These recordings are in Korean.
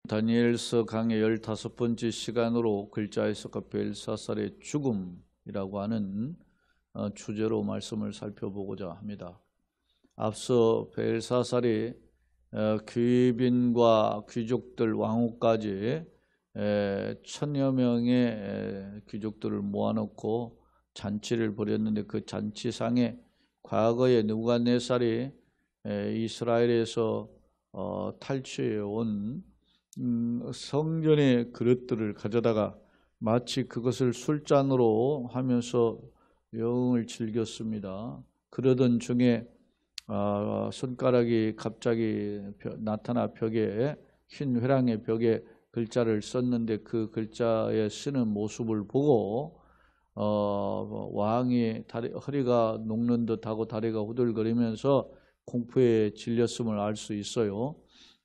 다니엘서 강의 15번째 시간으로 글자의 석가 벨사살의 죽음이라고 하는 주제로 말씀을 살펴보고자 합니다. 앞서 벨사살이 귀빈과 귀족들 왕후까지 1000여 명의 귀족들을 모아놓고 잔치를 벌였는데 그 잔치상에 과거에 느부갓네살이 이스라엘에서 탈취해 온 성전의 그릇들을 가져다가 마치 그것을 술잔으로 하면서 여흥을 즐겼습니다. 그러던 중에 손가락이 갑자기 나타나 벽에 흰 회랑의 벽에 글자를 썼는데 그 글자에 쓰는 모습을 보고 왕이 허리가 녹는 듯하고 다리가 후들거리면서 공포에 질렸음을 알 수 있어요.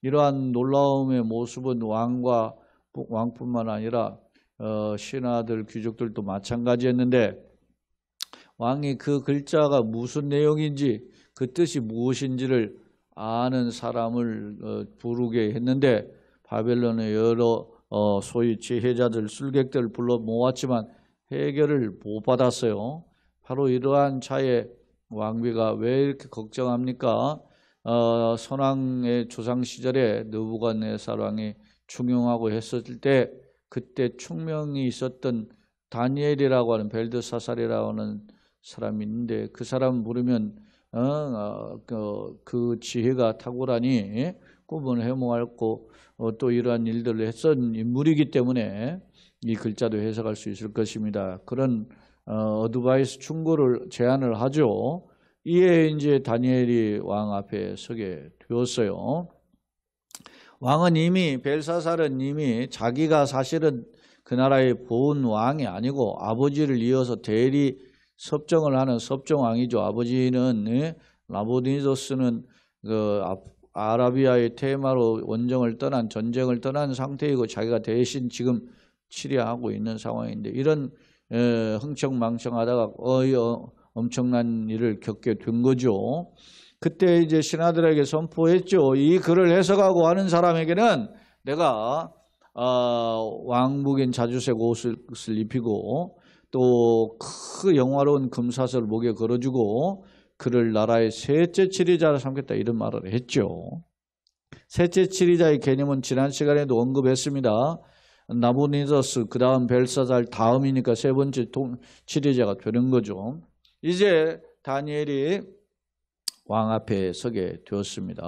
이러한 놀라움의 모습은 왕뿐만 아니라 신하들, 귀족들도 마찬가지였는데 왕이 그 글자가 무슨 내용인지 그 뜻이 무엇인지를 아는 사람을 부르게 했는데 바벨론의 여러 소위 지혜자들, 술객들을 불러 모았지만 해결을 못 받았어요. 바로 이러한 차에 왕비가 왜 이렇게 걱정합니까? 선왕의 조상 시절에 느부갓네살 왕이 충용하고 했었을 때 그때 충명이 있었던 다니엘이라고 하는 벨드사살이라고 하는 사람이 있는데 그 사람 부르면 그 지혜가 탁월하니 꿈을 해몽하고 또 이러한 일들을 했던 인물이기 때문에 이 글자도 해석할 수 있을 것입니다. 그런 어드바이스 충고를 제안을 하죠. 이에 이제 다니엘이 왕 앞에 서게 되었어요. 왕은 이미 벨사살은 이미 자기가 사실은 그 나라의 본 왕이 아니고 아버지를 이어서 대리 섭정을 하는 섭정왕이죠. 아버지는 나부갓네살은 그 아라비아의 테마로 전쟁을 떠난 상태이고 자기가 대신 지금 치리하고 있는 상황인데 이런 흥청망청하다가 엄청난 일을 겪게 된 거죠. 그때 이제 신하들에게 선포했죠. 이 글을 해석하고 하는 사람에게는 내가 왕복인 자주색 옷을 입히고 또 그 영화로운 금사슬을 목에 걸어주고 그를 나라의 셋째 치리자로 삼겠다 이런 말을 했죠. 셋째 치리자의 개념은 지난 시간에도 언급했습니다. 나부갓네살 그 다음 벨사살 다음이니까 세 번째 치리자가 되는 거죠. 이제 다니엘이 왕 앞에 서게 되었습니다.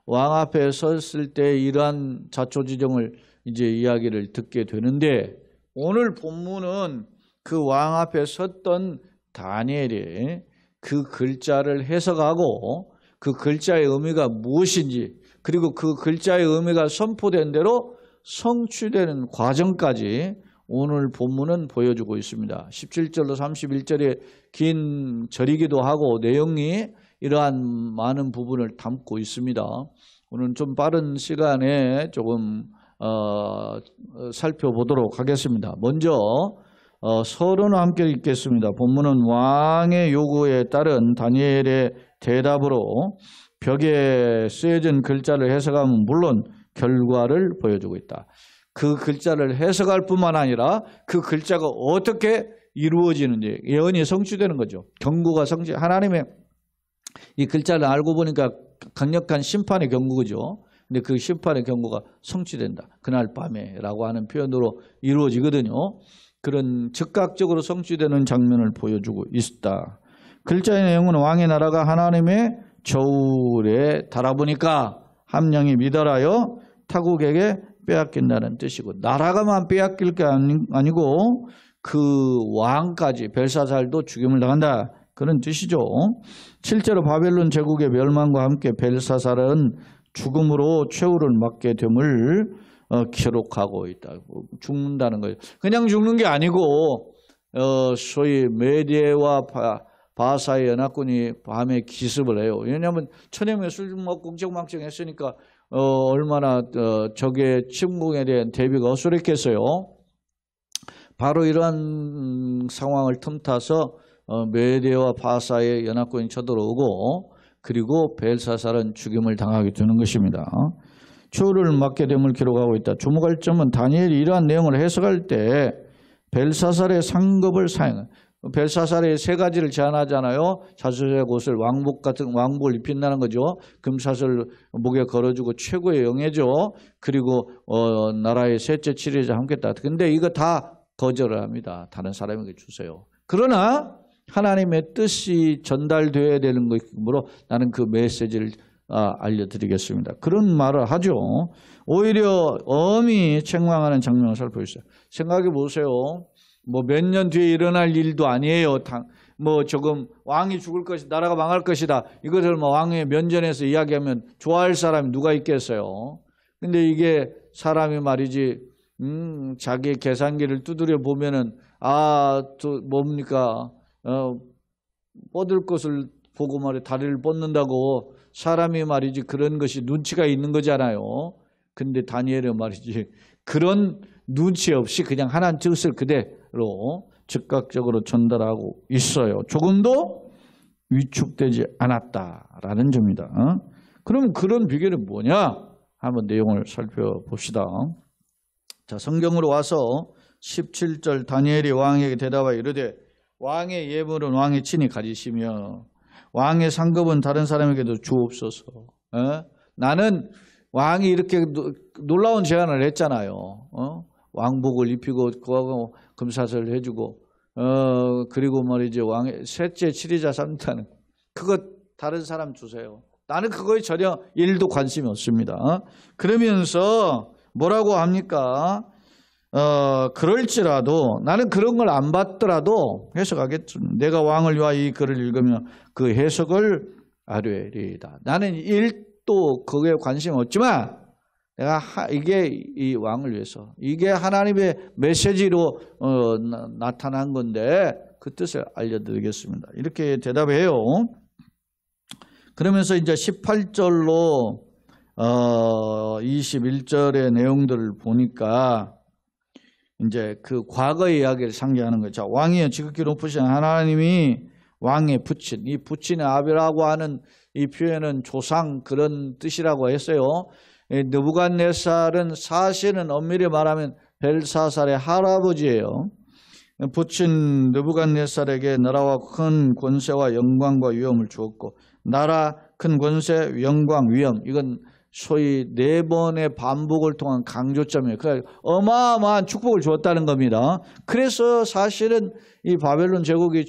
왕 앞에 섰을 때 이러한 자초지종을 이제 이야기를 듣게 되는데 오늘 본문은 그 왕 앞에 섰던 다니엘이 그 글자를 해석하고 그 글자의 의미가 무엇인지 그리고 그 글자의 의미가 선포된 대로 성취되는 과정까지 오늘 본문은 보여주고 있습니다. 17절로 31절에 긴 절이기도 하고 내용이 이러한 많은 부분을 담고 있습니다. 오늘 좀 빠른 시간에 조금 살펴보도록 하겠습니다. 먼저 서론을 함께 읽겠습니다. 본문은 왕의 요구에 따른 다니엘의 대답으로 벽에 쓰여진 글자를 해석하면 물론 결과를 보여주고 있다. 그 글자를 해석할 뿐만 아니라 그 글자가 어떻게 이루어지는지 예언이 성취되는 거죠. 경고가 하나님의 이 글자를 알고 보니까 강력한 심판의 경고죠. 근데 그 심판의 경고가 성취된다. 그날 밤에라고 하는 표현으로 이루어지거든요. 그런 즉각적으로 성취되는 장면을 보여주고 있다. 글자의 내용은 왕의 나라가 하나님의 저울에 달아보니까 함령이 미달하여 타국에게 빼앗긴다는 뜻이고 나라가만 빼앗길 게 아니고 그 왕까지 벨사살도 죽임을 당한다. 그런 뜻이죠. 실제로 바벨론 제국의 멸망과 함께 벨사살은 죽음으로 최후를 맞게 됨을 기록하고 있다. 죽는다는 거예요. 그냥 죽는 게 아니고 소위 메디에와 바사의 연합군이 밤에 기습을 해요. 왜냐하면 천여명의 술 먹고 웅청망청 했으니까 얼마나 적의 침공에 대한 대비가 어수룩했어요. 바로 이러한 상황을 틈타서 메디에와 바사의 연합군이 쳐들어오고 그리고 벨사살은 죽임을 당하게 되는 것입니다. 주를 맡게 됨을 기록하고 있다. 주목할 점은 다니엘이 이러한 내용을 해석할 때 벨사살의 상급을 사용. 벨사살의 세 가지를 제안하잖아요. 자수의 옷을 왕복 같은 왕복을 입힌다는 거죠. 금사슬 목에 걸어주고 최고의 영예죠. 그리고 나라의 셋째 치리자 함께다. 근데 이거 다 거절을 합니다. 다른 사람에게 주세요. 그러나 하나님의 뜻이 전달되어야 되는 것이므로 나는 그 메시지를 알려드리겠습니다. 그런 말을 하죠. 오히려 엄히 책망하는 장면을 살펴보세요. 생각해 보세요. 뭐 몇 년 뒤에 일어날 일도 아니에요. 뭐 조금 왕이 죽을 것이다, 나라가 망할 것이다. 이것을 뭐 왕의 면전에서 이야기하면 좋아할 사람이 누가 있겠어요. 근데 이게 사람이 말이지 자기의 계산기를 두드려 보면은 뭡니까 뻗을 것을 보고 말이 다리를 뻗는다고 사람이 말이지 그런 것이 눈치가 있는 거잖아요. 근데 다니엘은 말이지 그런 눈치 없이 그냥 하나님 뜻을 그대로 즉각적으로 전달하고 있어요. 조금도 위축되지 않았다라는 점이다. 그럼 그런 비결은 뭐냐? 한번 내용을 살펴봅시다. 자, 성경으로 와서 17절 다니엘이 왕에게 대답하여 이르되 왕의 예물은 왕이 친히 가지시며 왕의 상급은 다른 사람에게도 주옵소서. 나는 왕이 이렇게 놀라운 제안을 했잖아요. 왕복을 입히고 그하고 금사슬 해주고 그리고 말이죠 왕의 셋째 치리자 삼다는 그것 다른 사람 주세요. 나는 그거에 전혀 일도 관심이 없습니다. 그러면서 뭐라고 합니까? 그럴지라도 나는 그런 걸 안 받더라도 해석하겠죠. 내가 왕을 위하여 이 글을 읽으며 그 해석을 아뢰리이다. 나는 일도 그거에 관심 없지만 내가 이게 이 왕을 위해서 이게 하나님의 메시지로 나타난 건데 그 뜻을 알려드리겠습니다. 이렇게 대답해요. 그러면서 이제 18절로 21절의 내용들을 보니까 이제 그 과거의 이야기를 상기하는 거죠. 왕이여 지극히 높으신 하나님이 왕의 부친, 이 부친의 아비라고 하는 이 표현은 조상 그런 뜻이라고 했어요. 느부갓네살은 사실은 엄밀히 말하면 벨사살의 할아버지예요. 부친 느부갓네살에게 나라와 큰 권세와 영광과 위엄을 주었고 나라, 큰 권세, 영광, 위엄 이건 소위 4번의 반복을 통한 강조점이에요. 그러니까 어마어마한 축복을 주었다는 겁니다. 그래서 사실은 이 바벨론 제국이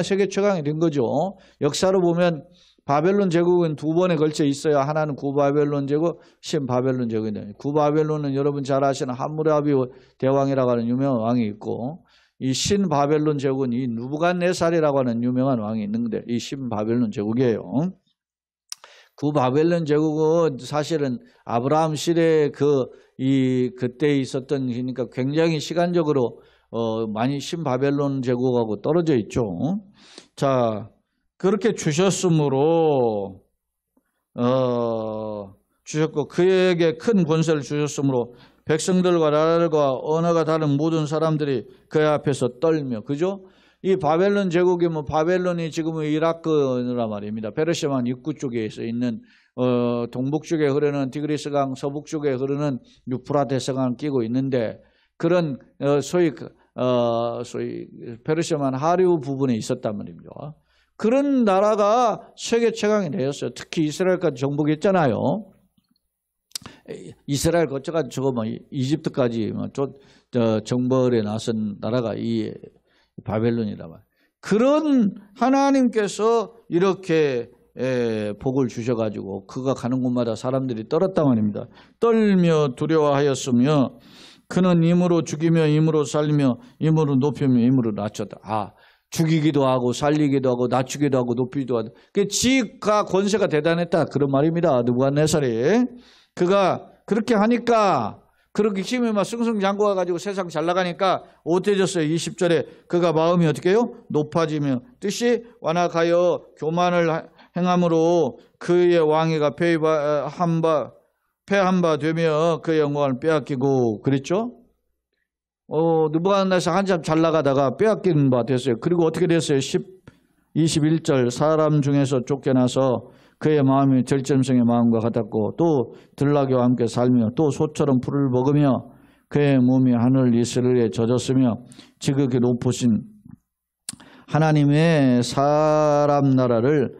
세계 최강이 된 거죠. 역사로 보면 바벨론 제국은 2번에 걸쳐 있어요. 하나는 구바벨론 제국, 신바벨론 제국인데 구바벨론은 여러분 잘 아시는 함무라비 대왕이라고 하는 유명한 왕이 있고 이 신바벨론 제국은 이 느부갓네살이라고 하는 유명한 왕이 있는데 이 신바벨론 제국이에요. 구바벨론 제국은 사실은 아브라함 시대에 그때 있었던 그러니까 굉장히 시간적으로 많이 신바벨론 제국하고 떨어져 있죠. 자, 그렇게 주셨으므로 주셨고 그에게 큰 권세를 주셨으므로 백성들과 나라들과 언어가 다른 모든 사람들이 그 앞에서 떨며 그죠? 이 바벨론 제국이 뭐 바벨론이 지금은 이라크란 말입니다. 페르시아만 입구 쪽에 있는 동북 쪽에 흐르는 디그리스강, 서북 쪽에 흐르는 유프라테스강 끼고 있는데 그런 소위 페르시아만 하류 부분에 있었단 말입니다. 그런 나라가 세계 최강이 되었어요. 특히 이스라엘까지 정복했잖아요. 이스라엘 거쳐가지고 저거 뭐 이집트까지 정벌에 나선 나라가 이 바벨론이라 말이에요. 그런 하나님께서 이렇게 복을 주셔가지고 그가 가는 곳마다 사람들이 떨었단 말입니다. 떨며 두려워하였으며 그는 임으로 죽이며 임으로 살리며 임으로 높이며 임으로 낮췄다. 죽이기도 하고 살리기도 하고 낮추기도 하고 높이기도 하고 지가 권세가 대단했다 그런 말입니다. 느부갓네살이 그가 그렇게 하니까 그렇게 힘이 막 승승장구해가지고 세상 잘 나가니까 어때졌어요? 20절에 그가 마음이 어떻게 해요? 높아지며 뜻이 완악하여 교만을 행함으로 그의 왕위가 패한 바 되며 그의 영광을 빼앗기고 그랬죠? 느부갓네살 한참 잘 나가다가 빼앗긴 바 됐어요. 그리고 어떻게 됐어요? 21절 사람 중에서 쫓겨나서 그의 마음이 절점성의 마음과 같았고 또 들나귀와 함께 살며 또 소처럼 풀을 먹으며 그의 몸이 하늘 이슬에 젖었으며 지극히 높으신 하나님이 사람 나라를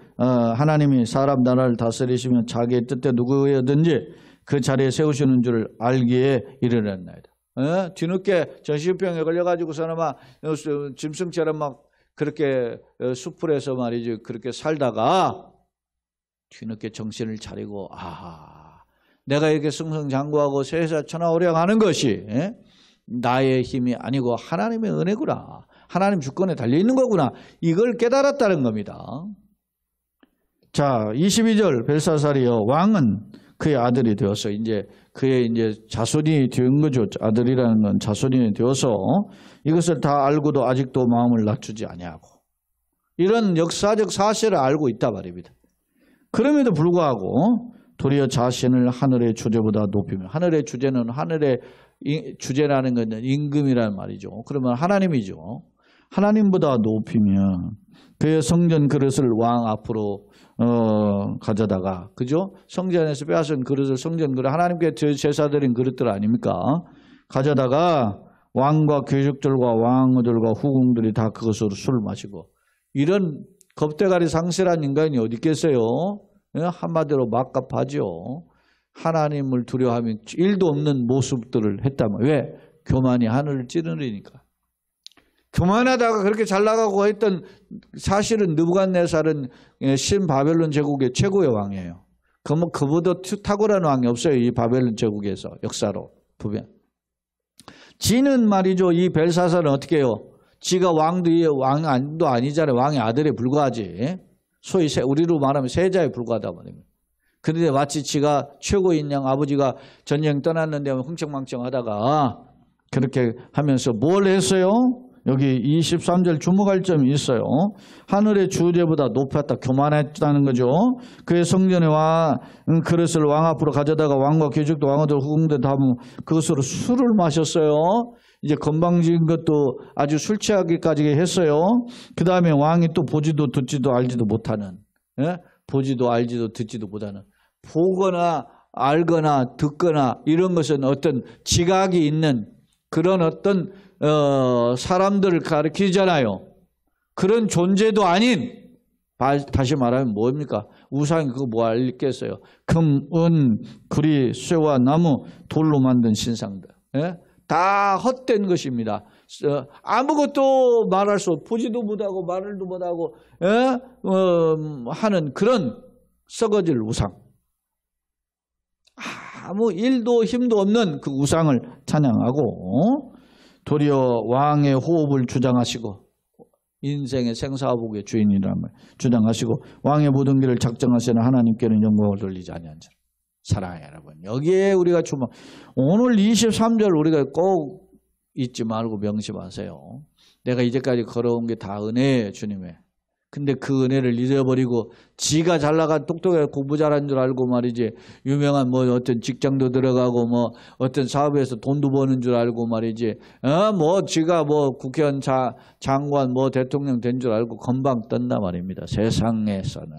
다스리시며 자기의 뜻대 누구든지 그 자리에 세우시는 줄 알기에 이르렀나이다. 뒤늦게 전시병에 걸려가지고서는 막 짐승처럼 막 그렇게 수풀에서 말이지 그렇게 살다가 뒤늦게 정신을 차리고 내가 이렇게 승승장구하고 세사천하오력하는 것이 나의 힘이 아니고 하나님의 은혜구나. 하나님 주권에 달려있는 거구나. 이걸 깨달았다는 겁니다. 자, 22절 벨사살이여 왕은 그의 아들이 되어서 이제 그의 이제 자손이 된 거죠. 아들이라는 건 자손이 되어서 이것을 다 알고도 아직도 마음을 낮추지 아니하고 이런 역사적 사실을 알고 있다 말입니다. 그럼에도 불구하고 도리어 자신을 하늘의 주제보다 높이며 하늘의 주제는 하늘의 주제라는 것은 임금이라는 말이죠. 그러면 하나님이죠. 하나님보다 높이며 그의 성전 그릇을 왕 앞으로 가져다가 그죠? 성전에서 빼앗은 그릇을 성전 그릇 하나님께 제사드린 그릇들 아닙니까? 가져다가 왕과 귀족들과 왕들과 후궁들이 다 그것으로 술을 마시고 이런 겁대가리 상실한 인간이 어디 있겠어요? 한마디로 막갑하죠. 하나님을 두려워하며 일도 없는 모습들을 했다면 왜? 교만이 하늘을 찌르니까. 교만하다가 그렇게 잘 나가고 했던 사실은 느부갓네살은 신바벨론 제국의 최고의 왕이에요. 그보다 탁월한 왕이 없어요. 이 바벨론 제국에서 역사로 보면. 지는 말이죠. 이 벨사살은 어떻게 해요? 지가 왕도 아니잖아요. 왕의 아들에 불과하지. 소위 우리로 말하면 세자에 불과하다 말입니다. 그런데 마치 지가 최고인 양 아버지가 전쟁 떠났는데 흥청망청하다가 그렇게 하면서 뭘 했어요? 여기 23절 주목할 점이 있어요. 하늘의 주제보다 높았다. 교만했다는 거죠. 그의 성전에 그릇을 왕 앞으로 가져다가 왕과 귀족도 왕들 후궁들 다 그것으로 술을 마셨어요. 이제 건방진 것도 아주 술 취하기까지 했어요. 그 다음에 왕이 또 보지도 듣지도 알지도 못하는 보지도 알지도 듣지도 못하는 보거나 알거나 듣거나 이런 것은 어떤 지각이 있는 그런 어떤 사람들을 가리키잖아요. 그런 존재도 아닌 다시 말하면 뭡니까? 우상이 그거 뭐 알겠어요? 금, 은, 구리, 쇠와 나무, 돌로 만든 신상들. 다 헛된 것입니다. 아무것도 말할 수 없고 보지도 못하고 말을도 못하고 하는 그런 썩어질 우상. 아무 일도 힘도 없는 그 우상을 찬양하고 도리어 왕의 호흡을 주장하시고 인생의 생사복의 주인이라는 말 주장하시고 왕의 모든 길을 작정하시는 하나님께는 영광을 돌리지 아니한 자. 사랑해요 여러분. 여기에 우리가 주목. 오늘 23절 우리가 꼭 잊지 말고 명심하세요. 내가 이제까지 걸어온 게 다 은혜예요. 주님의. 근데 그 은혜를 잊어버리고 지가 잘 나가 똑똑하게 공부 잘한 줄 알고 말이지 유명한 뭐 어떤 직장도 들어가고 뭐 어떤 사업에서 돈도 버는 줄 알고 말이지 뭐 지가 뭐 국회의원 장관 뭐 대통령 된 줄 알고 건방 떤단 말입니다. 세상에서는.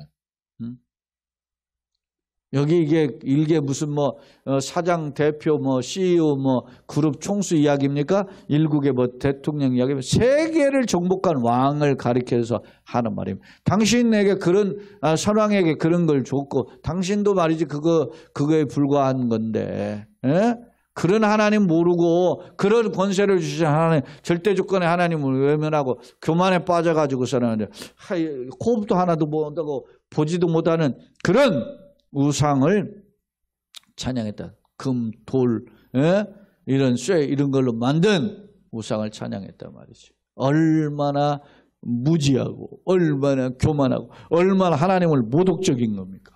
여기 이게 무슨 뭐 사장 대표 뭐 CEO 뭐 그룹 총수 이야기입니까? 일국의 뭐 대통령 이야기입니까? 세계를 정복한 왕을 가리켜서 하는 말입니다. 당신에게 그런 선왕에게 그런 걸 줬고 당신도 말이지 그거에 불과한 건데 그런 하나님 모르고 그런 권세를 주신 하나님 절대 조건의 하나님을 외면하고 교만에 빠져가지고서는 호흡도 하나도 못하고 보지도 못하는 그런 우상을 찬양했다. 금, 돌, 이런 쇠 이런 걸로 만든 우상을 찬양했단 말이죠. 얼마나 무지하고 얼마나 교만하고 얼마나 하나님을 모독적인 겁니까?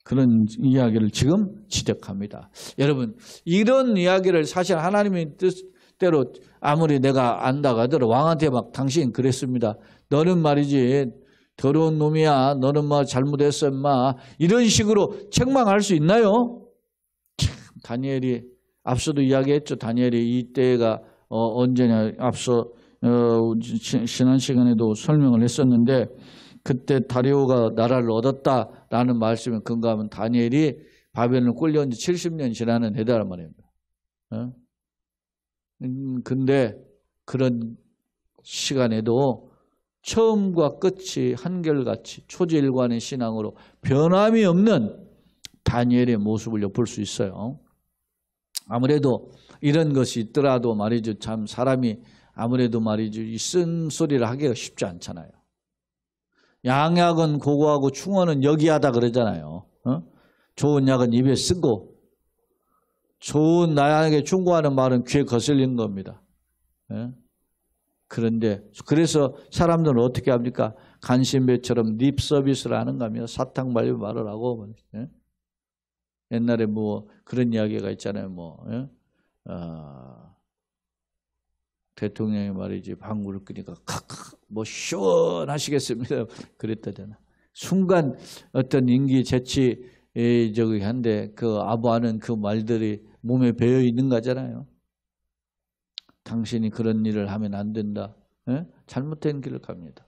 그런 이야기를 지금 지적합니다. 여러분 이런 이야기를 사실 하나님의 뜻대로 아무리 내가 안다고 하더라도 왕한테 막 당신 그랬습니다. 너는 말이지 더러운 놈이야. 너는 뭐 잘못했어 인마. 이런 식으로 책망할 수 있나요? 참 다니엘이 앞서도 이야기했죠. 다니엘이 이때가 언제냐 앞서 지난 시간에도 설명을 했었는데 그때 다리오가 나라를 얻었다라는 말씀에 근거하면 다니엘이 바벨론을 꿀려온 지 70년 지나는 해다란 말입니다. 근데 그런 시간에도 처음과 끝이 한결같이 초지일관의 신앙으로 변함이 없는 다니엘의 모습을 엿볼 수 있어요. 아무래도 이런 것이 있더라도 말이죠. 참 사람이 아무래도 말이죠. 이 쓴소리를 하기가 쉽지 않잖아요. 양약은 고고하고 충언은 여기하다 그러잖아요. 좋은 약은 입에 쓰고 좋은 나에게 충고하는 말은 귀에 거슬리는 겁니다. 그런데 그래서 사람들은 어떻게 합니까? 간신배처럼 립 서비스를 하는가 하면 사탕 발려 말을 하고 옛날에 뭐 그런 이야기가 있잖아요. 대통령이 말이지 방구를 끄니까 칵칵 뭐 시원하시겠습니다. 그랬다잖아. 순간 어떤 인기 재치 저기 한데 그 아부하는 그 말들이 몸에 배어 있는 거잖아요. 당신이 그런 일을 하면 안 된다. 잘못된 길을 갑니다.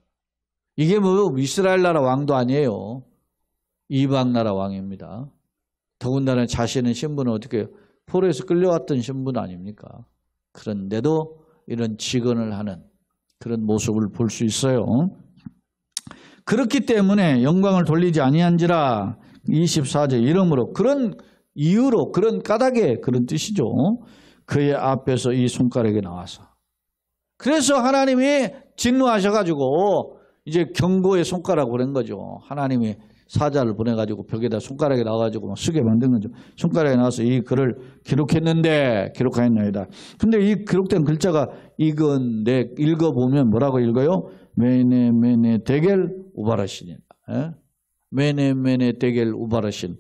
이게 뭐 이스라엘 나라 왕도 아니에요. 이방 나라 왕입니다. 더군다나 자신의 신분은 어떻게 해요? 포로에서 끌려왔던 신분 아닙니까? 그런데도 이런 직언을 하는 그런 모습을 볼 수 있어요. 그렇기 때문에 영광을 돌리지 아니한지라 24절 이러므로 그런 이유로 그런 까닭에 그런 뜻이죠. 그의 앞에서 이 손가락이 나와서 그래서 하나님이 진노하셔가지고 이제 경고의 손가락 보낸 거죠. 하나님이 사자를 보내가지고 벽에다 손가락이 나와가지고 막 쓰게 만든 거죠. 손가락이 나와서 이 글을 기록하였나이다. 근데 이 기록된 글자가 이건데 읽어보면 뭐라고 읽어요? 메네 데겔 우바라신이다. 메네 데겔 우바라신.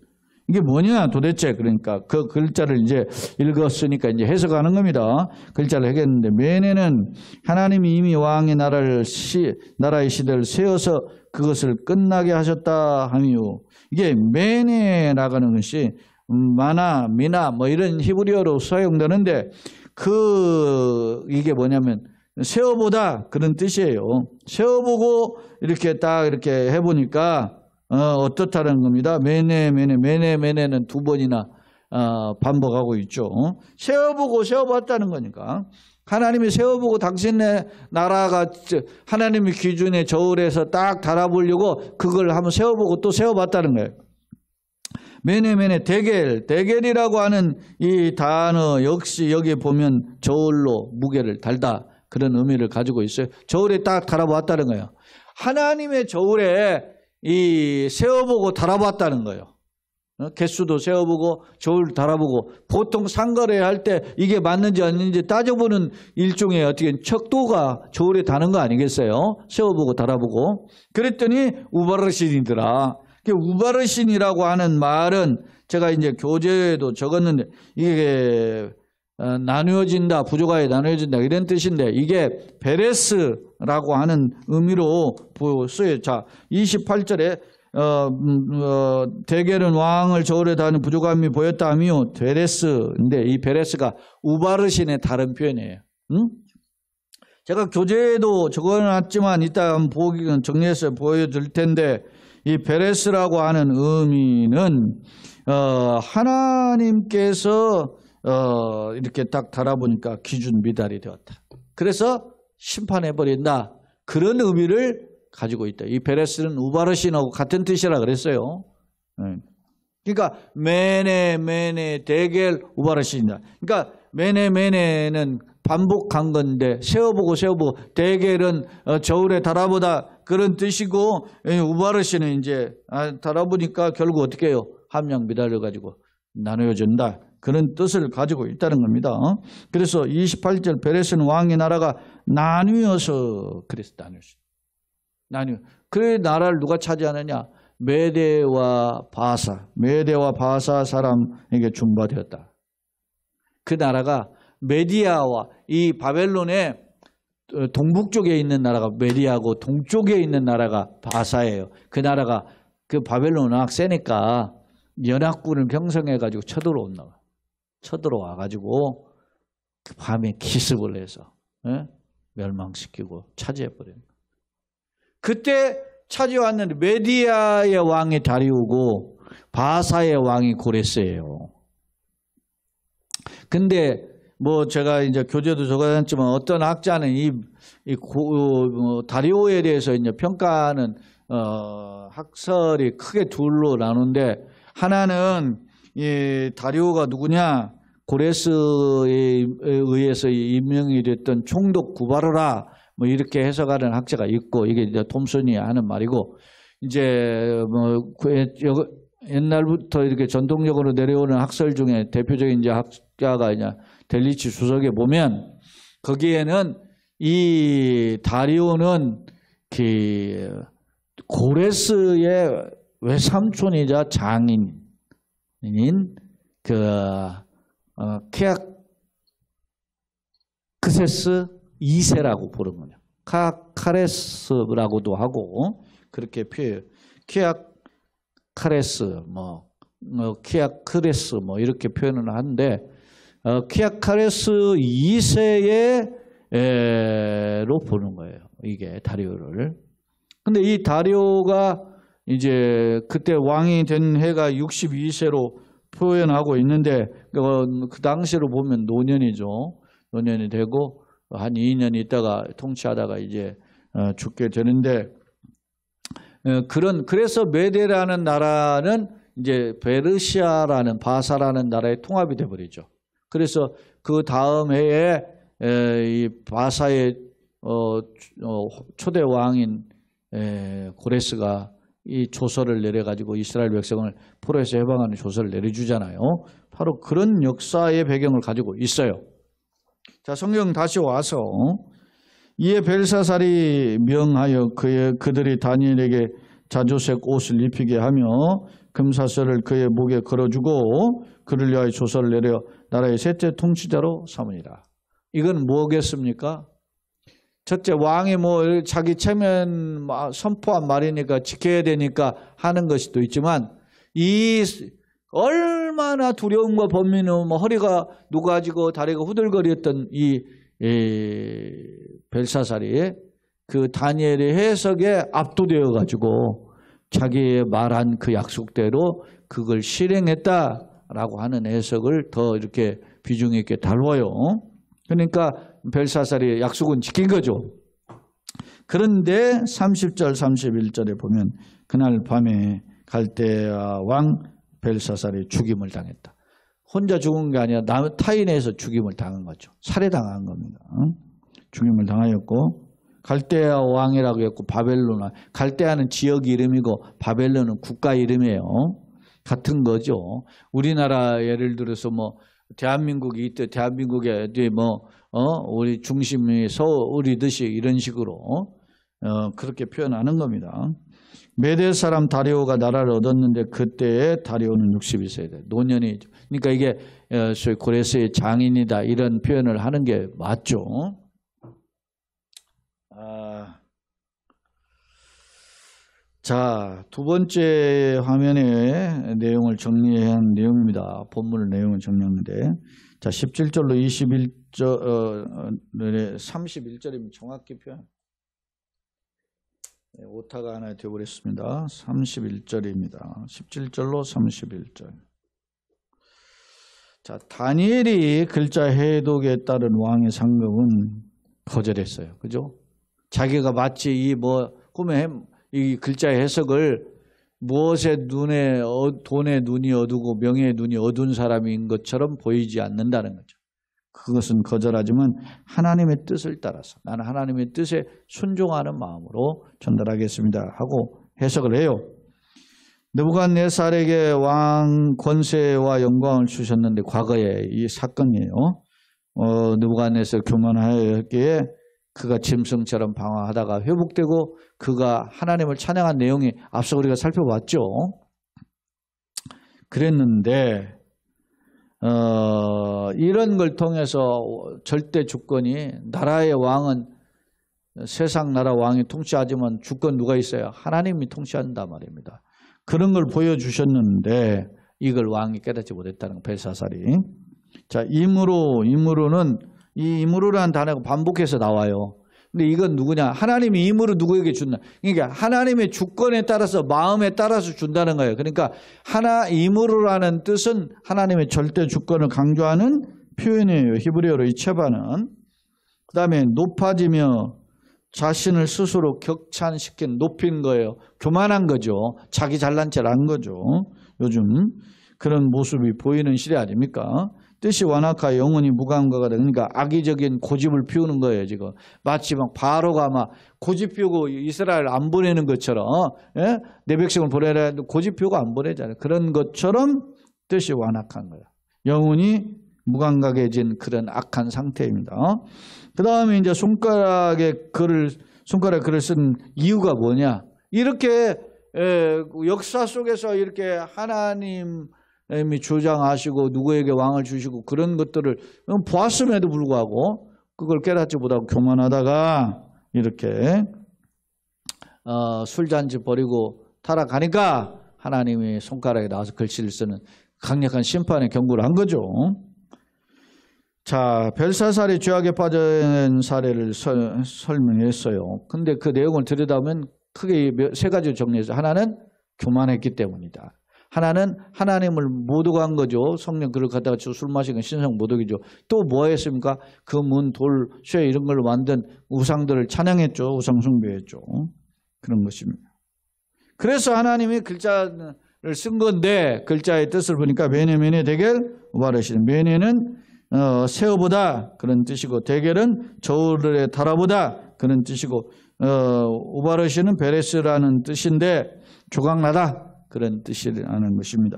이게 뭐냐 도대체. 그러니까 그 글자를 이제 읽었으니까 이제 해석하는 겁니다. 글자를 해겠는데 메네는 하나님이 이미 왕의 나라의 시대를 세워서 그것을 끝나게 하셨다 하며 이게 메네라고 하는 것이 마나, 미나 뭐 이런 히브리어로 사용되는데 이게 뭐냐면 세워보다 그런 뜻이에요. 세워보고 이렇게 딱 이렇게 해보니까 어떻다는 겁니다. 메네는 두 번이나 반복하고 있죠. 세워보고 세워봤다는 거니까 하나님이 세워보고 당신의 나라가 하나님의 기준의 저울에서 딱 달아보려고 그걸 한번 세워보고 또 세워봤다는 거예요. 메네 데겔이라고 하는 이 단어 역시 여기에 보면 저울로 무게를 달다 그런 의미를 가지고 있어요. 저울에 딱 달아봤다는 거예요. 하나님의 저울에 이 세워보고 달아봤다는 거예요. 개수도 세워보고 저울 달아보고 보통 상거래할 때 이게 맞는지 아닌지 따져보는 일종의 어떻게 척도가 저울에 다는 거 아니겠어요? 세워보고 달아보고 그랬더니 우바르신이더라. 우바르신이라고 하는 말은 제가 이제 교재에도 적었는데 이게 나누어진다, 부족하게 나누어진다 이런 뜻인데 이게 베레스라고 하는 의미로 쓰여요. 자, 28절에 데겔은 왕을 저울에 다는 부족함이 보였다 하며 베레스인데 이 베레스가 우바르신의 다른 표현이에요. 제가 교재에도 적어놨지만 이따 한번 정리해서 보여줄 텐데 이 베레스라고 하는 의미는 하나님께서 이렇게 딱 달아보니까 기준 미달이 되었다. 그래서 심판해버린다. 그런 의미를 가지고 있다. 이 베레스는 우바르신하고 같은 뜻이라 그랬어요. 그러니까 메네 데겔 우바르신이다. 그러니까 메네는 반복한 건데 세워보고 데겔은 저울에 달아보다 그런 뜻이고 우바르신은 이제 달아보니까 결국 어떻게 해요? 함량 미달을 가지고 나누어진다. 그런 뜻을 가지고 있다는 겁니다. 그래서 28절 베레스는 왕의 나라가 나뉘어서 그래서 나뉘어. 그 나라를 누가 차지하느냐? 메대와 바사 사람에게 준바되었다. 그 나라가 메디아와 이 바벨론의 동북쪽에 있는 나라가 메디아고 동쪽에 있는 나라가 바사예요. 그 나라가 그 바벨론 워낙 세니까 연합군을 형성해가지고 쳐들어와가지고 그 밤에 기습을 해서 멸망시키고 차지해버려요. 그때 차지왔는데 메디아의 왕이 다리우고 바사의 왕이 고레스예요. 근데 뭐 제가 이제 교재도 적어놨지만 어떤 학자는 다리오에 대해서 이제 평가하는 학설이 크게 둘로 나누는데, 하나는 이 다리오가 누구냐, 고레스에 의해서 임명이 됐던 총독 구바르라 뭐 이렇게 해석하는 학자가 있고, 이게 이제 톰슨이 하는 말이고, 이제 뭐 옛날부터 이렇게 전통적으로 내려오는 학설 중에 대표적인 이제 학자가 이제 델리치 주석에 보면, 거기에는 이 다리오는 그 고레스의 외삼촌이자 장인인 그 케아크세스 2세라고 부르거든요. 카레스라고도 하고 그렇게 표해요. 키아카레스, 키아크레스 이렇게 표현을 하는데, 키아카레스 2세로 보는 거예요. 이게 다리오를. 근데 이 다리오가 이제 그때 왕이 된 해가 62세로 표현하고 있는데, 그 당시로 보면 노년이죠. 노년이 되고 한 2년 있다가 통치하다가 이제 죽게 되는데, 그래서 메데라는 나라는 이제 베르시아라는 바사라는 나라의 통합이 돼 버리죠. 그래서 그 다음 해에 이 바사의 초대 왕인 고레스가 이 조서를 내려가지고 이스라엘 백성을 포로에서 해방하는 조서를 내려주잖아요. 바로 그런 역사의 배경을 가지고 있어요. 자, 성경 다시 와서, 이에 벨사살이 명하여 그들이 다니엘에게 자주색 옷을 입히게 하며 금사슬을 그의 목에 걸어주고 그를 위하여 조서를 내려 나라의 셋째 통치자로 삼으니라. 이건 뭐겠습니까? 첫째, 왕이 자기 체면 선포한 말이니까 지켜야 되니까 하는 것도 있지만, 이 얼마나 두려움과 번민은 허리가 녹아지고 다리가 후들거렸던 이 벨사살이 그 다니엘의 해석에 압도되어 가지고 자기의 말한 그 약속대로 그걸 실행했다라고 하는 해석을 더 이렇게 비중 있게 다뤄요. 그러니까 벨사살이 약속은 지킨 거죠. 그런데 30절 31절에 보면 그날 밤에 갈대아 왕 벨사살이 죽임을 당했다. 혼자 죽은 게 아니라 타인에서 죽임을 당한 거죠. 살해당한 겁니다. 죽임을 당하였고, 갈대아 왕이라고 했고, 바벨론, 갈대아는 지역 이름이고 바벨론은 국가 이름이에요. 같은 거죠. 우리나라 예를 들어서 대한민국이 있대, 대한민국에 우리 중심이 서울이듯이 이런 식으로 그렇게 표현하는 겁니다. 메대 사람 다리오가 나라를 얻었는데 그때에 다리오는 62세다. 노년이죠. 그러니까 이게 소위 고레스의 장인이다 이런 표현을 하는 게 맞죠. 자, 두 번째 화면에 내용을 정리한 내용입니다. 본문 내용을 정리했는데, 자, 17절로 31절이면 정확히 표현. 오타가 하나 되어버렸습니다. 31절입니다. 17절로 31절. 자, 다니엘이 글자 해독에 따른 왕의 상급은 거절했어요. 그죠? 자기가 마치 꿈에 이 글자의 해석을 무엇의 돈의 눈이 어두고 명예의 눈이 어두운 사람인 것처럼 보이지 않는다는 거죠. 그것은 거절하지만 하나님의 뜻을 따라서 나는 하나님의 뜻에 순종하는 마음으로 전달하겠습니다 하고 해석을 해요. 느부갓네살에게 왕 권세와 영광을 주셨는데 과거의 이 사건이에요. 느부갓네살 교만하였기에 그가 짐승처럼 방황하다가 회복되고 그가 하나님을 찬양한 내용이 앞서 우리가 살펴봤죠. 그랬는데 이런 걸 통해서 절대 주권이, 나라의 왕은 세상 나라 왕이 통치하지만 주권 누가 있어요? 하나님이 통치한단 말입니다. 그런 걸 보여주셨는데 이걸 왕이 깨닫지 못했다는 벨사살이. 자, 임으로는 이 임으로라는 단어가 반복해서 나와요. 근데 이건 누구냐? 하나님이 임으로 누구에게 준다. 그러니까 하나님의 주권에 따라서 마음에 따라서 준다는 거예요. 그러니까 임으로라는 뜻은 하나님의 절대 주권을 강조하는 표현이에요. 히브리어로 이 체바는. 그 다음에 높아지며 자신을 스스로 격찬시킨 높인 거예요. 교만한 거죠. 자기 잘난 척 한 거죠. 요즘 그런 모습이 보이는 시대 아닙니까? 뜻이 완악하여 영혼이 무감각하다. 그러니까 악의적인 고집을 피우는 거예요. 지금 마치 막 바로가 막 고집 피우고 이스라엘 안 보내는 것처럼, 예? 내 백성을 보내라 해도 고집 피우고 안 보내잖아요. 그런 것처럼 뜻이 완악한 거예요. 영혼이 무감각해진 그런 악한 상태입니다. 그 다음에 이제 손가락에 글을 쓴 이유가 뭐냐? 이렇게 역사 속에서 이렇게 하나님이 주장하시고 누구에게 왕을 주시고 그런 것들을 보았음에도 불구하고 그걸 깨닫지 못하고 교만하다가 이렇게 술잔치 버리고 타락하니까 하나님이 손가락에 나와서 글씨를 쓰는 강력한 심판의 경고를 한 거죠. 자, 벨사살이 죄악에 빠진 사례를 설명했어요. 근데 그 내용을 들여다보면 크게 세 가지로 정리해서 하나는 교만했기 때문이다. 하나는 하나님을 모독한 거죠. 성령 그를 갖다가 술 마시는 신성 모독이죠. 또 뭐 했습니까? 금은, 돌, 쇠 이런 걸로 만든 우상들을 찬양했죠. 우상 숭배했죠. 그런 것입니다. 그래서 하나님이 글자를 쓴 건데 글자의 뜻을 보니까 메네메네 대겔 우바르시는 메네는 세어보다 그런 뜻이고 대겔은 저울에 달아보다 그런 뜻이고 우바르시는 베레스라는 뜻인데 조각나다 그런 뜻이라는 것입니다.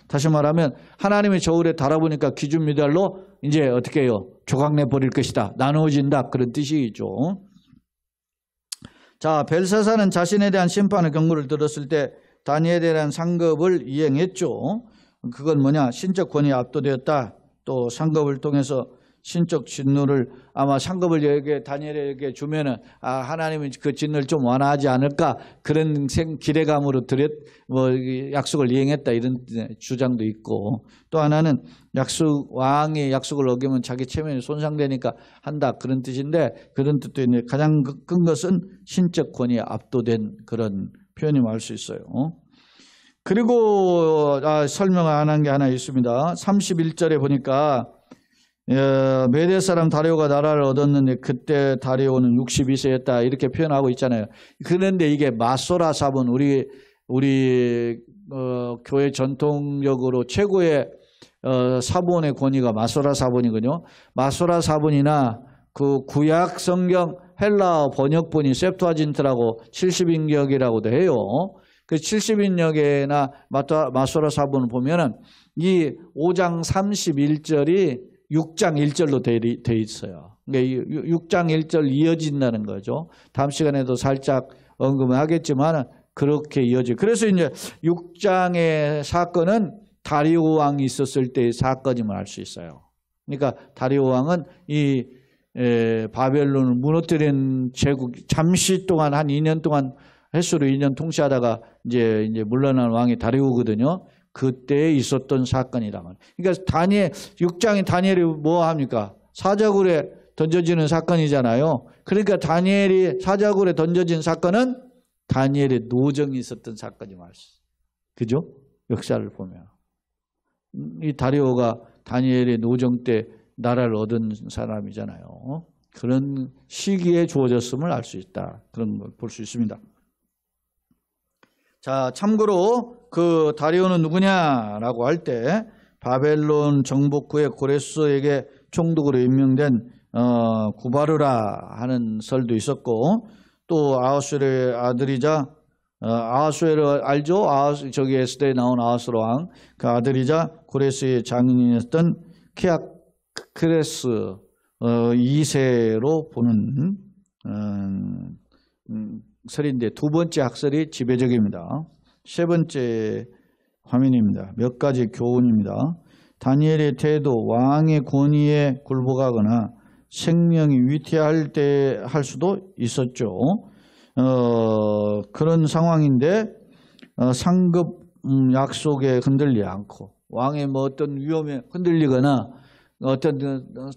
다시 말하면 하나님의 저울에 달아보니까 기준 미달로 이제 어떻게 해요? 조각내 버릴 것이다. 나누어진다. 그런 뜻이죠. 자, 벨사사는 자신에 대한 심판의 경고를 들었을 때 다니엘에 대한 상급을 이행했죠. 그건 뭐냐? 신적 권위에 압도되었다. 또 상급을 통해서 신적 진노를 아마 상급을 다니엘에게 주면은 하나님이 그 진노를 좀 완화하지 않을까 그런 기대감으로 약속을 이행했다 이런 주장도 있고 또 하나는 왕의 약속을 어기면 자기 체면이 손상되니까 한다 그런 뜻인데 그런 뜻도 있는데 가장 큰 것은 신적 권위에 압도된 그런 표현임을 알 수 있어요. 그리고 설명 안 한 게 하나 있습니다. 31절에 보니까 메대 사람 다리오가 나라를 얻었는데 그때 다리오는 62세였다 이렇게 표현하고 있잖아요. 그런데 이게 마소라 사본 우리 교회 전통적으로 최고의 사본의 권위가 마소라 사본이거든요. 마소라 사본이나 그 구약 성경 헬라어 번역본이 septuagint라고 70인역이라고도 해요. 그 70인역에나 마소라 사본을 보면은 이 5장 31절이 6장 1절로 돼 있어요. 그러니까 6장 1절 이어진다는 거죠. 다음 시간에도 살짝 언급을 하겠지만 그렇게 이어져. 그래서 이제 6장의 사건은 다리오 왕이 있었을 때의 사건임을 알 수 있어요. 그러니까 다리오 왕은 이 바벨론을 무너뜨린 제국 잠시 동안 한 2년 동안 횟수로 2년 통치하다가 이제 물러난 왕이 다리오거든요. 그때 있었던 사건이란 말이에요. 그러니까 6장의 다니엘이 뭐 합니까? 사자굴에 던져지는 사건이잖아요. 그러니까 다니엘이 사자굴에 던져진 사건은 다니엘의 노정이 있었던 사건이 말이죠. 그죠? 역사를 보면. 이 다리오가 다니엘의 노정 때 나라를 얻은 사람이잖아요. 그런 시기에 주어졌음을 알 수 있다. 그런 걸 볼 수 있습니다. 자, 참고로 그 다리오는 누구냐라고 할 때 바벨론 정복 후에 고레스에게 총독으로 임명된 구바르라 하는 설도 있었고 또 아하수엘의 아들이자 아하수엘을 알죠? 저기 에스더에 나온 아하수엘 왕 그 아들이자 고레스의 장인이었던 키아크레스 2세로 보는 설인데 두 번째 학설이 지배적입니다. 세 번째 화면입니다. 몇 가지 교훈입니다. 다니엘의 태도, 왕의 권위에 굴복하거나 생명이 위태할 때 할 수도 있었죠. 그런 상황인데 상급 약속에 흔들리지 않고 왕의 뭐 어떤 위험에 흔들리거나 어떤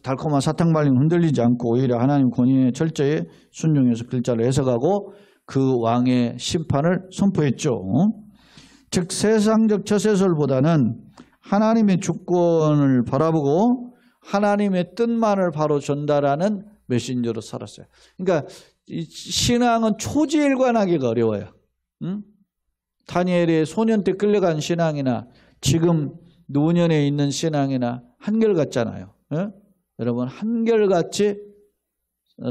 달콤한 사탕 발림 흔들리지 않고 오히려 하나님 권위에 철저히 순종해서 글자를 해석하고 그 왕의 심판을 선포했죠. 즉 세상적 처세술보다는 하나님의 주권을 바라보고 하나님의 뜻만을 바로 전달하는 메신저로 살았어요. 그러니까 신앙은 초지일관하기가 어려워요. 다니엘의 소년 때 끌려간 신앙이나 지금 노년에 있는 신앙이나 한결같잖아요. 여러분 한결같이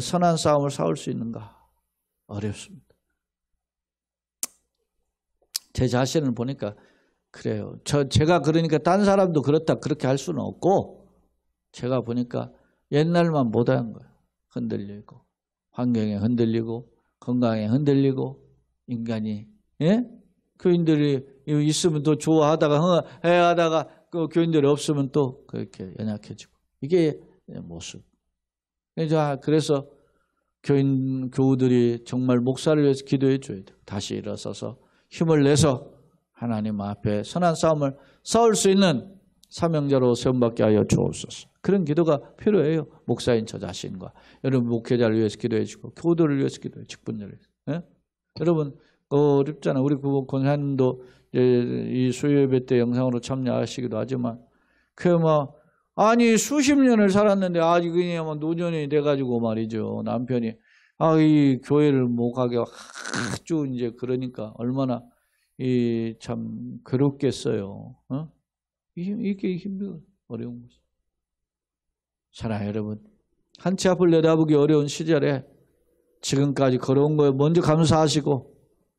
선한 싸움을 싸울 수 있는가? 어렵습니다. 제 자신을 보니까 그래요. 제가 그러니까 딴 사람도 그렇다 그렇게 할 수는 없고 제가 보니까 옛날만 못한 거예요. 흔들리고 환경에 흔들리고 건강에 흔들리고 인간이 교인들이 있으면 또 좋아하다가 해하다가 그 교인들이 없으면 또 그렇게 연약해지고 이게 모습. 그래서 교우들이 정말 목사를 위해서 기도해 줘야 돼요. 다시 일어서서 힘을 내서 하나님 앞에 선한 싸움을 싸울 수 있는 사명자로 세움받게 하여 주옵소서. 그런 기도가 필요해요. 목사인 저 자신과 여러분 목회자를 위해서 기도해 주고 교우들을 위해서 기도해 직분들을 위해서. 여러분 어렵잖아요. 우리 권사님도 이 수요예배 때 영상으로 참여하시기도 하지만 아니 수십 년을 살았는데 아직 그냥 노년이 돼가지고 말이죠. 남편이 이 교회를 못 가게 아주 이제 그러니까 얼마나 참 괴롭겠어요. 이게 힘들고 어려운 거죠. 사랑하는 여러분, 한 치 앞을 내다보기 어려운 시절에 지금까지 걸어온 거에 먼저 감사하시고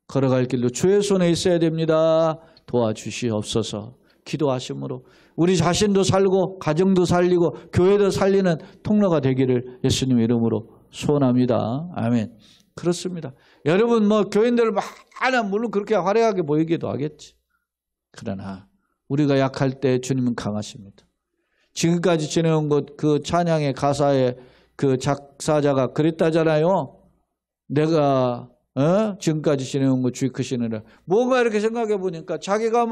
걸어갈 길도 주의 손에 있어야 됩니다. 도와주시옵소서. 기도하심으로 우리 자신도 살고 가정도 살리고 교회도 살리는 통로가 되기를 예수님 이름으로 소원합니다. 아멘. 그렇습니다. 여러분 교인들 많아 물론 그렇게 화려하게 보이기도 하겠지. 그러나 우리가 약할 때 주님은 강하십니다. 지금까지 지내온 것 그 찬양의 가사의 그 작사자가 그랬다잖아요. 내가 지금까지 지내온 것 주의 크시느라 뭔가 이렇게 생각해 보니까 자기가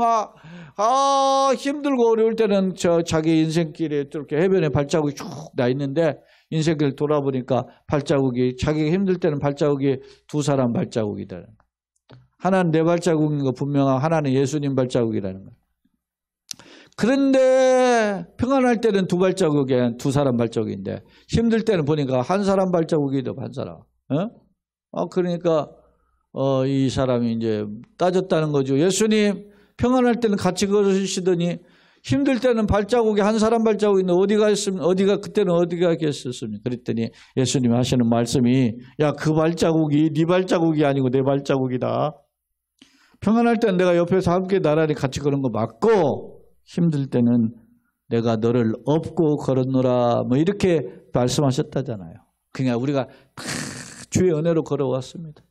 힘들고 어려울 때는 자기 인생길에 이렇게 해변에 발자국이 쭉 나 있는데 인생길 돌아보니까 발자국이 자기가 힘들 때는 발자국이 두 사람 발자국이다. 하나는 내 발자국인 거 분명하고 하나는 예수님 발자국이라는 거예요. 그런데 평안할 때는 두 발자국에 두 사람 발자국인데 힘들 때는 보니까 한 사람 발자국이다. 한 사람. 그러니까 이 사람이 이제 따졌다는 거죠. 예수님 평안할 때는 같이 걸으시더니 힘들 때는 발자국이 한 사람 발자국인데 그때는 어디가 있었습니까? 그랬더니 예수님이 하시는 말씀이 야, 그 발자국이 네 발자국이 아니고 내 발자국이다. 평안할 때는 내가 옆에서 함께 나란히 같이 걸은 거 맞고 힘들 때는 내가 너를 업고 걸었노라 이렇게 말씀하셨다잖아요. 그냥 우리가 다 주의 은혜로 걸어왔습니다.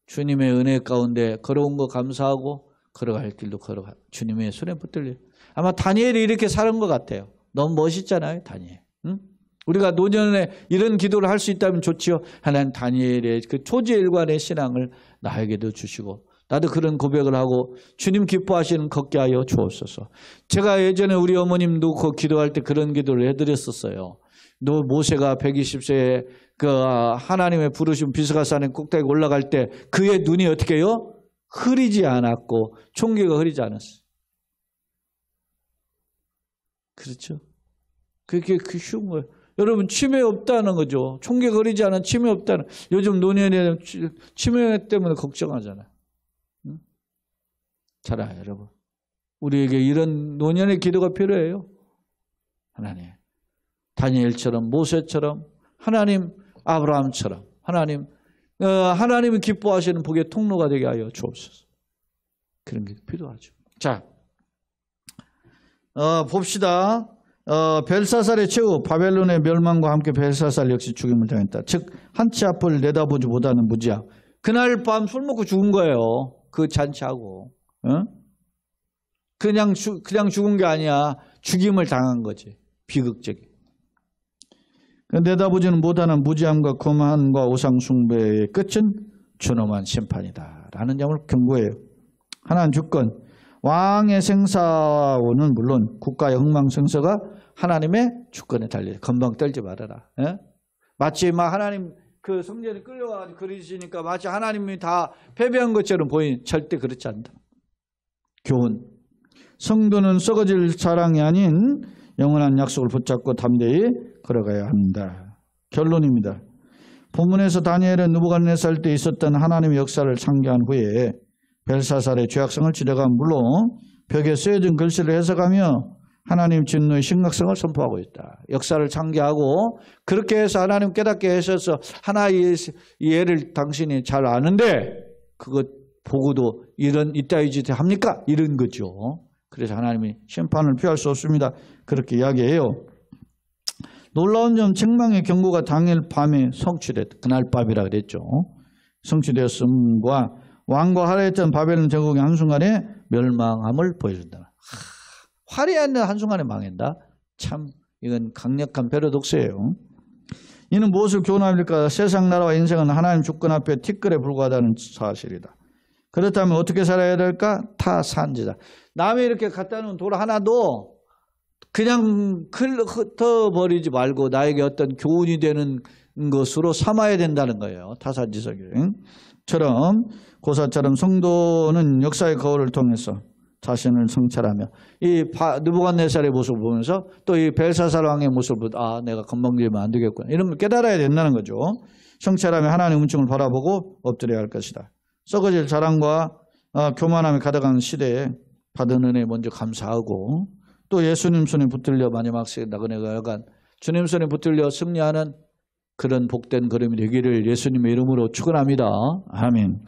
주님의 은혜 가운데 걸어온 거 감사하고 걸어갈 길도 걸어가 주님의 손에 붙들려. 아마 다니엘이 이렇게 사는 것 같아요. 너무 멋있잖아요, 다니엘. 응? 우리가 노년에 이런 기도를 할 수 있다면 좋지요. 하나님 다니엘의 그 초지일관의 신앙을 나에게도 주시고 나도 그런 고백을 하고 주님 기뻐하시는 걷게 하여 주옵소서. 제가 예전에 우리 어머님도 그 기도할 때 그런 기도를 해드렸었어요. 모세가 120세에 그 하나님의 부르심 비스가산의 꼭대기 올라갈 때 그의 눈이 어떻게 해요? 흐리지 않았고 총기가 흐리지 않았어요. 그렇죠? 그게 쉬운 거예요. 여러분 치매 없다는 거죠. 총기가 흐리지 않은 치매 없다는. 요즘 노년에 치매 때문에 걱정하잖아요. 응? 잘 알아요, 여러분. 우리에게 이런 노년의 기도가 필요해요. 하나님. 다니엘처럼 모세처럼 하나님 아브라함처럼 하나님이 기뻐하시는 복의 통로가 되게 하여 주옵소서. 그런 게 필요하죠. 자, 봅시다. 벨사살의 최후 바벨론의 멸망과 함께 벨사살 역시 죽임을 당했다. 즉 한 치 앞을 내다보지 못하는 무지야. 그날 밤 술 먹고 죽은 거예요. 그 잔치하고. 그냥 죽은 게 아니야. 죽임을 당한 거지. 비극적인. 내다보지는 못하는 무지함과 거만과 우상숭배의 끝은 준엄한 심판이다 라는 점을 경고해요. 하나는 주권, 왕의 생사는 물론 국가의 흥망성쇠가 하나님의 주권에 달려. 건방 떨지 말아라. 예? 마치 막 하나님 그 성전에 끌려와서 그러시니까 마치 하나님이 다 패배한 것처럼 보이는, 절대 그렇지 않다. 교훈. 성도는 썩어질 사랑이 아닌 영원한 약속을 붙잡고 담대히 걸어가야 합니다. 결론입니다. 본문에서 다니엘은 느부갓네살 때 있었던 하나님의 역사를 상기한 후에 벨사살의 죄악성을 지적한 물론 벽에 쓰여진 글씨를 해석하며 하나님 진노의 심각성을 선포하고 있다. 역사를 상기하고 그렇게 해서 하나님 깨닫게 하셔서 하나의 예를 당신이 잘 아는데 그것 보고도 이따위 짓 합니까? 이런 거죠. 그래서 하나님이 심판을 피할 수 없습니다. 그렇게 이야기해요. 놀라운 점 책망의 경고가 당일 밤에 성취됐다. 그날 밤이라 그랬죠. 성취되었음과 왕과 화려했던 바벨론 제국의 한순간에 멸망함을 보여준다. 화려한 한순간에 망한다. 참 이건 강력한 패러독스예요. 이는 무엇을 교훈합니까? 세상 나라와 인생은 하나님 주권 앞에 티끌에 불과하다는 사실이다. 그렇다면 어떻게 살아야 될까? 타산지다. 남이 이렇게 갖다 놓은 돌 하나도 그냥 흩어버리지 말고 나에게 어떤 교훈이 되는 것으로 삼아야 된다는 거예요. 타산지석처럼 고사처럼 성도는 역사의 거울을 통해서 자신을 성찰하며 이 느부갓네살의 모습을 보면서 또 이 벨사살 왕의 모습을 보면서 내가 건방지면 안 되겠구나. 이런 걸 깨달아야 된다는 거죠. 성찰하며 하나님의 은총을 바라보고 엎드려야 할 것이다. 썩어질 자랑과 교만함이 가득한 시대에 받은 은혜에 먼저 감사하고 또 예수님 손에 붙들려 마지막 시대 나그네가 여간 주님 손에 붙들려 승리하는 그런 복된 걸음이 되기를 예수님의 이름으로 축원합니다. 아멘.